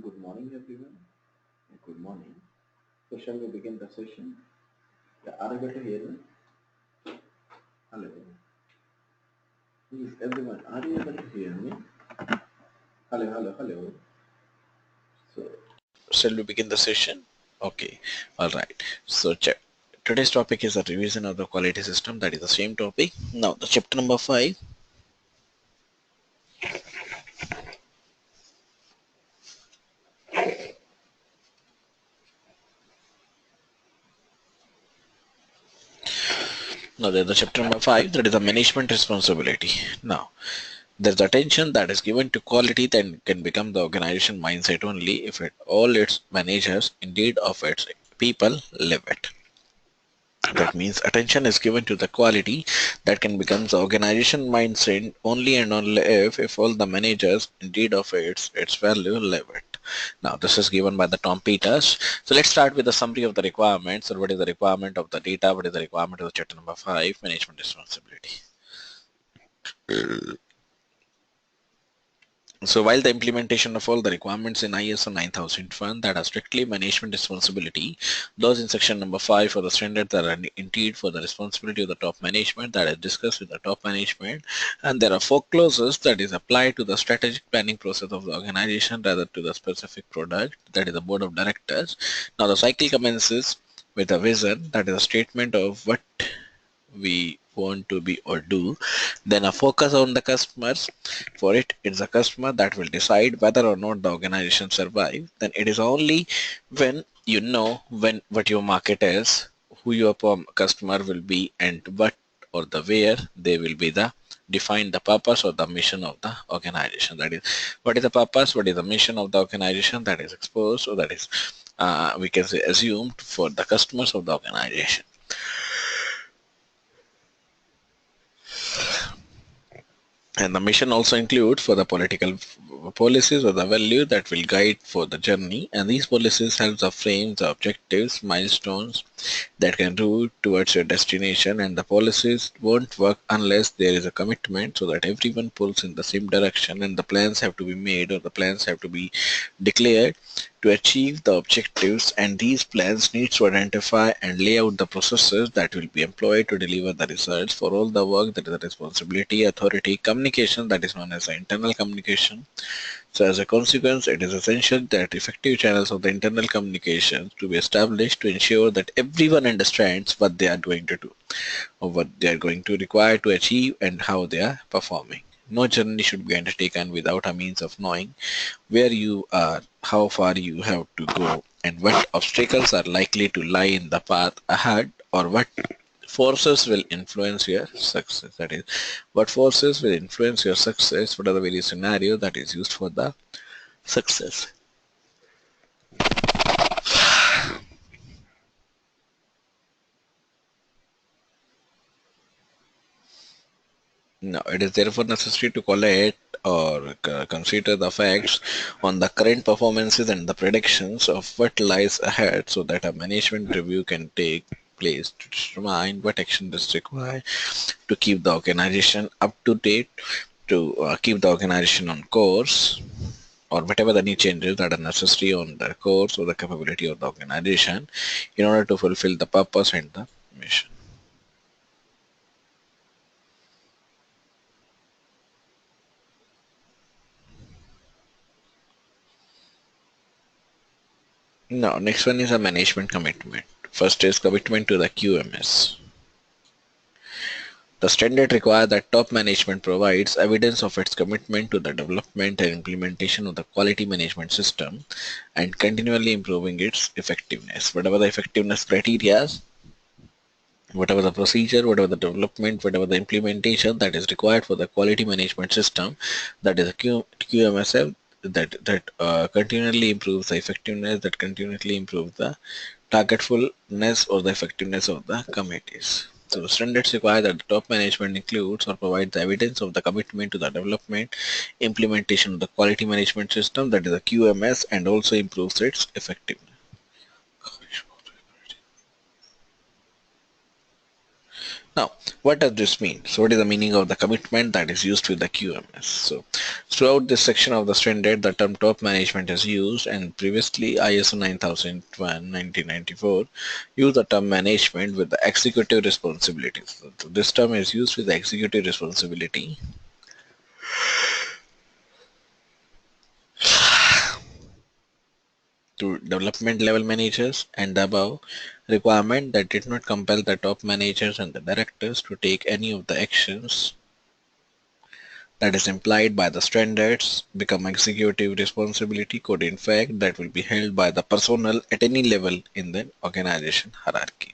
Good morning, everyone. Good morning. So, shall we begin the session? Yeah, are you able to hear me? Hello. Please, everyone, are you able to hear me? Hello, hello, hello. So, shall we begin the session? Okay. All right. So, today's topic is a revision of the quality system. That is the same topic. Now, the chapter number 5. Now, there's the chapter number 5. That is the management responsibility. Now, there's attention that is given to quality that can become the organization mindset only if all its managers, indeed of its people, live it. That means attention is given to the quality that can become the organization mindset only and only if all the managers, indeed of its value, live it. Now this is given by the Tom Peters. So let's start with the summary of the requirements. So what is the requirement of the data? What is the requirement of the chapter number 5, management responsibility? So while the implementation of all the requirements in ISO 9001 that are strictly management responsibility, those in section number 5 for the standard that are indeed for the responsibility of the top management that is discussed with the top management, and there are 4 clauses that is applied to the strategic planning process of the organization rather to the specific product, that is the board of directors. Now the cycle commences with a vision, that is a statement of what we want to be or do, then a focus on the customers. For it, it's a customer that will decide whether or not the organization survive. Then it is only when you know what your market is, who your customer will be, and what or the where they will be the define the purpose or the mission of the organization. That is, what is the purpose, what is the mission of the organization that is exposed, or that is we can say assumed for the customers of the organization. And the mission also includes for the political policies or the value that will guide for the journey. And these policies help the frame the objectives, milestones that can route towards your destination. And the policies won't work unless there is a commitment so that everyone pulls in the same direction. And the plans have to be made or the plans have to be declared to achieve the objectives, and these plans need to identify and lay out the processes that will be employed to deliver the results for all the work that is the responsibility, authority, communication that is known as the internal communication. So as a consequence, it is essential that effective channels of the internal communication to be established to ensure that everyone understands what they are going to do or what they are going to require to achieve and how they are performing. No journey should be undertaken without a means of knowing where you are, how far you have to go, and what obstacles are likely to lie in the path ahead, or what forces will influence your success. That is, what forces will influence your success, what are the various scenarios that is used for the success. Now, it is therefore necessary to collate or consider the facts on the current performances and the predictions of what lies ahead so that a management review can take place to determine what action is required to keep the organization up to date, to keep the organization on course, or whatever the new changes that are necessary on the course or the capability of the organization in order to fulfill the purpose and the mission. Now, next one is a management commitment. First is commitment to the QMS. The standard requires that top management provides evidence of its commitment to the development and implementation of the quality management system and continually improving its effectiveness. Whatever the effectiveness criteria, whatever the procedure, whatever the development, whatever the implementation that is required for the quality management system, that is a QMSF, that continually improves the effectiveness, that continually improves the targetfulness or the effectiveness of the committees. So the standards require that the top management includes or provides the evidence of the commitment to the development, implementation of the quality management system, that is a QMS, and also improves its effectiveness. Now, what does this mean? So what is the meaning of the commitment that is used with the QMS? Throughout this section of the standard, the term top management is used, and previously ISO 9001 1994 used the term management with the executive responsibilities. So this term is used with the executive responsibility to development level managers and the above requirement that did not compel the top managers and the directors to take any of the actions that is implied by the standards become executive responsibility could in fact that will be held by the personnel at any level in the organization hierarchy.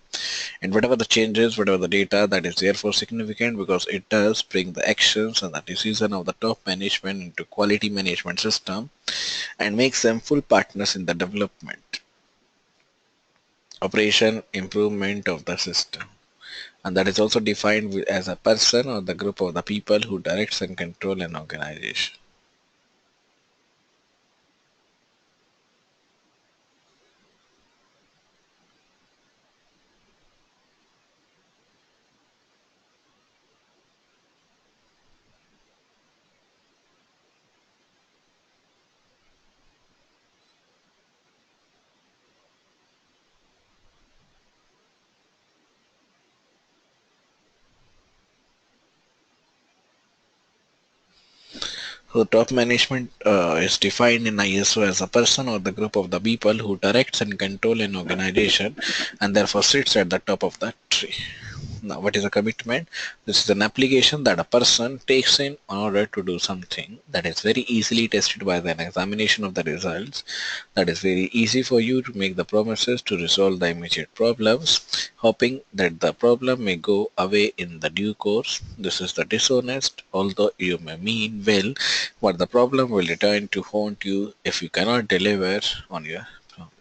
And whatever the changes, whatever the data, that is therefore significant because it does bring the actions and the decision of the top management into quality management system and makes them full partners in the development, operation, improvement of the system. And that is also defined as a person or the group of the people who directs and control an organization. So top management is defined in ISO as a person or the group of the people who directs and control an organization and therefore sits at the top of the tree. Now, what is a commitment? This is an application that a person takes in order to do something that is very easily tested by an examination of the results. That is very easy for you to make the promises to resolve the immediate problems, hoping that the problem may go away in the due course. This is the dishonest, although you may mean well, but the problem will return to haunt you if you cannot deliver on your promise.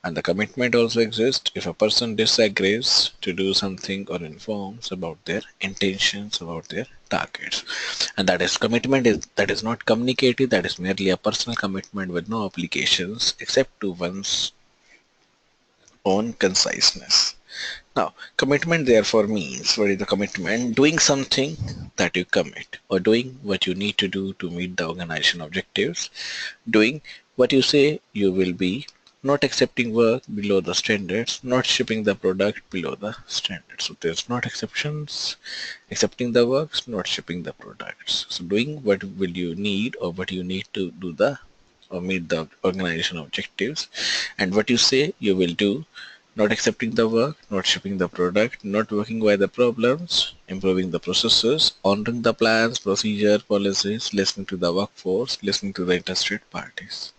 And the commitment also exists if a person disagrees to do something or informs about their intentions, about their targets. And that is commitment is that is not communicative, that is merely a personal commitment with no obligations except to one's own conciseness. Now, commitment therefore means what is the commitment? Doing something that you commit, or doing what you need to do to meet the organization objectives, doing what you say you will be, not accepting work below the standards, not shipping the product below the standards. So there's not exceptions, accepting the works, not shipping the products. So doing what will you need or what you need to do the or meet the organization objectives, and what you say you will do, not accepting the work, not shipping the product, not working by the problems, improving the processes, honoring the plans, procedure, policies, listening to the workforce, listening to the interested parties.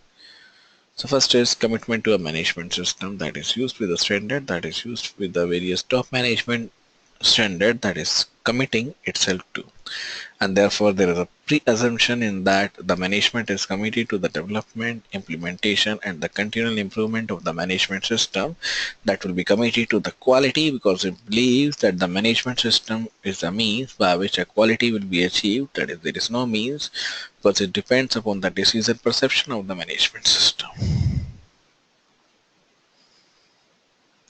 So first is commitment to a management system that is used with the standard, that is used with the various top management standard that is committing itself to. And therefore there is a pre-assumption in that the management is committed to the development, implementation and the continual improvement of the management system that will be committed to the quality because it believes that the management system is the means by which a quality will be achieved, that is there is no means because it depends upon the decision perception of the management system.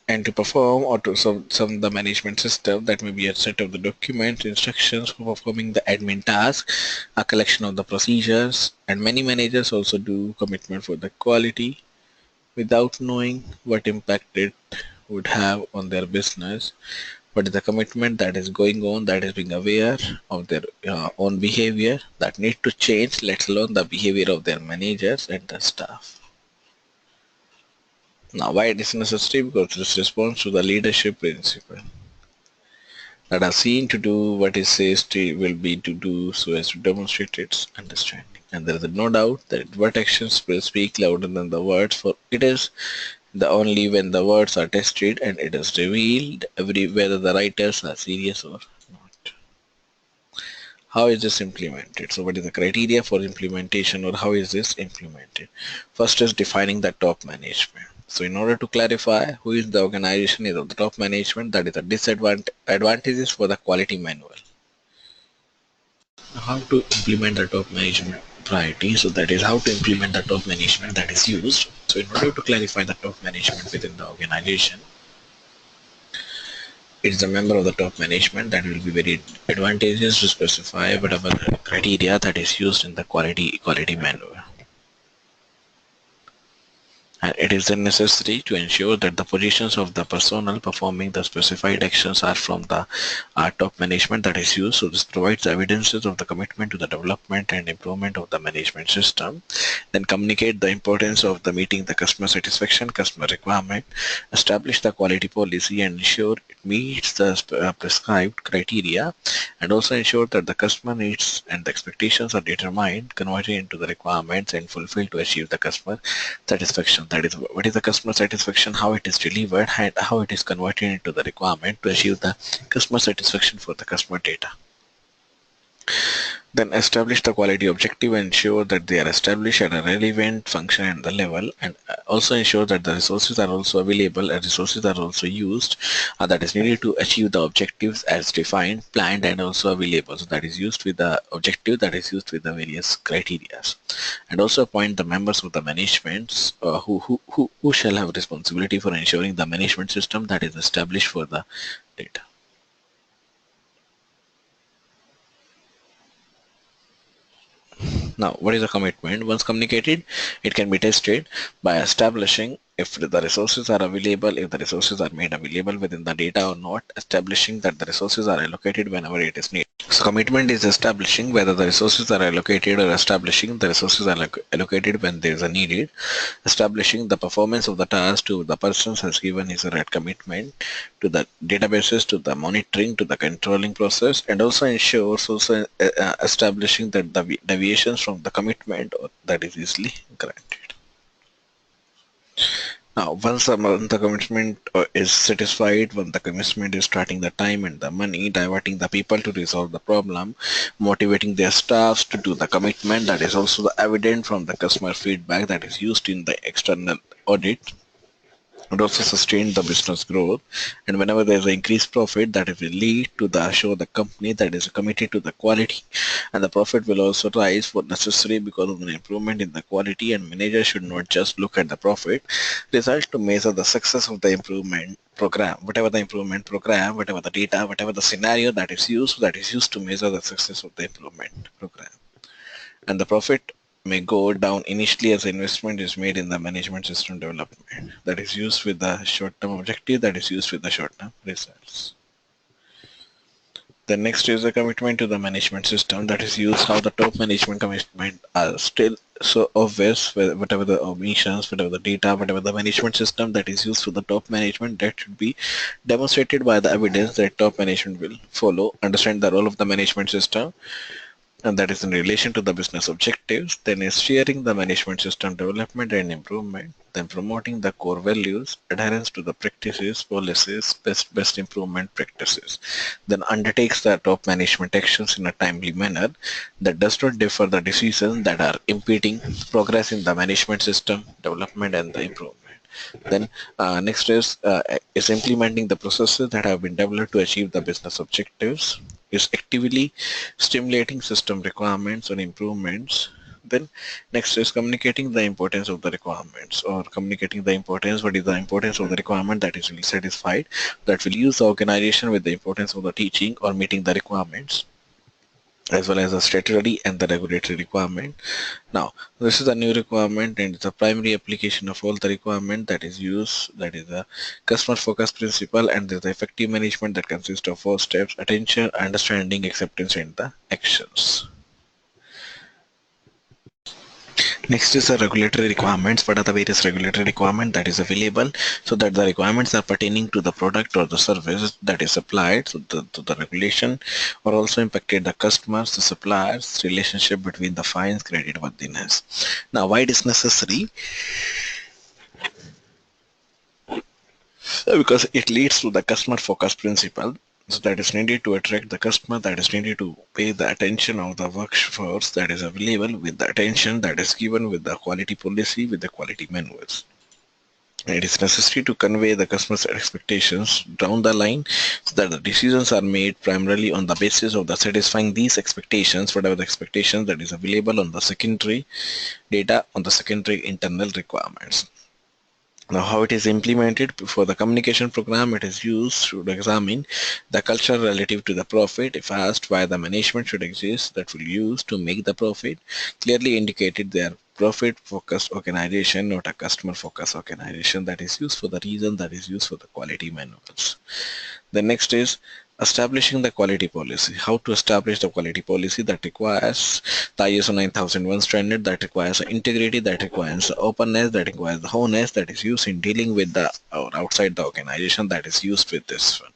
And to perform or to some the management system that may be a set of the documents, instructions for performing the admin task, a collection of the procedures, and many managers also do commitment for the quality without knowing what impact it would have on their business. What is the commitment that is going on, that is being aware of their own behavior that need to change, let alone the behavior of their managers and the staff. Now, why it is necessary? Because this responds to the leadership principle that are seen to do what it says to will be to do so as to demonstrate its understanding. And there is no doubt that what actions will speak louder than the words, for it is the only when the words are tested and it is revealed whether the writers are serious or not. How is this implemented? So what is the criteria for implementation or how is this implemented? First is defining the top management. So in order to clarify who is the organization is of the top management, that is the disadvantages for the quality manual. How to implement the top management priority. So that is how to implement the top management that is used. So in order to clarify the top management within the organization, it's a member of the top management that will be very advantageous to specify whatever the criteria that is used in the quality manual. And it is then necessary to ensure that the positions of the personnel performing the specified actions are from the top management that is used. So this provides evidences of the commitment to the development and improvement of the management system. Then communicate the importance of the meeting the customer satisfaction, customer requirement, establish the quality policy and ensure it meets the prescribed criteria, and also ensure that the customer needs and the expectations are determined, converted into the requirements and fulfilled to achieve the customer satisfaction. That is, what is the customer satisfaction, how it is delivered, and how it is converted into the requirement to achieve the customer satisfaction for the customer data. Then establish the quality objective and ensure that they are established at a relevant function and the level, and also ensure that the resources are also available and resources are also used that is needed to achieve the objectives as defined, planned, and also available. So that is used with the objective, that is used with the various criteria. And also appoint the members of the management who shall have responsibility for ensuring the management system that is established for the data. Now, what is a commitment? Once communicated, it can be tested by establishing if the resources are available, if the resources are made available within the data or not, establishing that the resources are allocated whenever it is needed. So commitment is establishing whether the resources are allocated or establishing the resources are allocated when there is a needed, establishing the performance of the task to the persons has given his or her commitment, to the databases, to the monitoring, to the controlling process, and also ensures also establishing that the deviations from the commitment that is easily granted. Now, once the commitment is satisfied, when the commitment is starting the time and the money, diverting the people to resolve the problem, motivating their staffs to do the commitment, that is also evident from the customer feedback that is used in the external audit, and also sustain the business growth. And whenever there is an increased profit, that will lead to the show the company that is committed to the quality, and the profit will also rise for necessary because of an improvement in the quality. And manager should not just look at the profit result to measure the success of the improvement program, whatever the improvement program, whatever the data, whatever the scenario that is used to measure the success of the improvement program. And the profit may go down initially as investment is made in the management system development that is used with the short-term objective, that is used with the short-term results. The next is the commitment to the management system that is used how the top management commitment are still so obvious, whatever the omissions, whatever the data, whatever the management system that is used for the top management, that should be demonstrated by the evidence that top management will follow, understand the role of the management system, and that is in relation to the business objectives, then is sharing the management system development and improvement, then promoting the core values, adherence to the practices, policies, best improvement practices, then undertakes the top management actions in a timely manner that does not differ the decisions that are impeding progress in the management system development and the improvement. Then next is implementing the processes that have been developed to achieve the business objectives, is actively stimulating system requirements and improvements. Then next is communicating the importance of the requirements, or communicating the importance, what is the importance of the requirement that is really satisfied, that will use the organization with the importance of the teaching or meeting the requirements, as well as the statutory and the regulatory requirement. Now, this is a new requirement and it's a primary application of all the requirement that is used, that is the customer focus principle, and there's the effective management that consists of 4 steps: attention, understanding, acceptance, and the actions. Next is the regulatory requirements. What are the various regulatory requirements that is available, so that the requirements are pertaining to the product or the service that is applied. So the regulation or also impacted the customers, the suppliers, relationship between the fines, credit worthiness. Now, why it is necessary? Because it leads to the customer focus principle. So that is needed to attract the customer, that is needed to pay the attention of the workforce that is available with the attention that is given with the quality policy, with the quality manuals. It is necessary to convey the customer's expectations down the line so that the decisions are made primarily on the basis of the satisfying these expectations, whatever the expectations that is available on the secondary data, on the secondary internal requirements. Now, how it is implemented for the communication program, it is used to examine the culture relative to the profit. If asked why the management should exist that will use to make the profit, clearly indicated their profit-focused organization, not a customer-focused organization. That is used for the reason that is used for the quality manuals. The next is establishing the quality policy. How to establish the quality policy that requires the ISO 9001 standard, that requires integrity, that requires openness, that requires the wholeness that is used in dealing with the or outside the organization that is used with this one.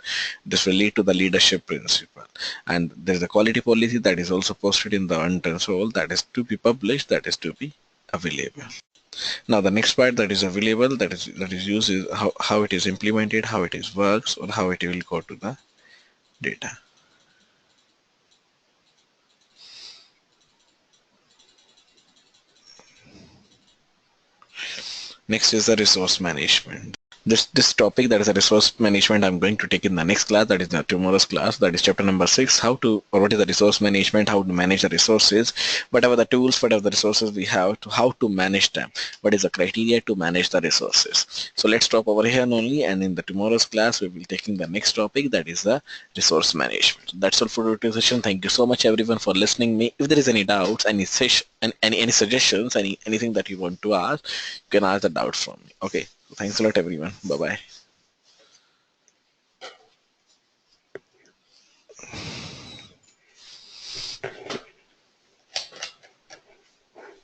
This will lead to the leadership principle. And there is a quality policy that is also posted in the entrance role that is to be published, that is to be available. Now the next part that is available that is used is how it is implemented, how it is works, or how it will go to the data. Next is the resource management. This topic, that is a resource management, I'm going to take in the next class, that is the tomorrow's class, that is chapter number 6, how to, or what is the resource management, how to manage the resources, whatever the tools, whatever the resources we have, to how to manage them, what is the criteria to manage the resources. So let's stop over here only, and in the tomorrow's class we will be taking the next topic, that is the resource management. That's all for today's session. Thank you so much everyone for listening me. If there is any doubts, any session, any suggestions, anything that you want to ask, you can ask the doubts from me. Okay, thanks a lot everyone. Bye bye.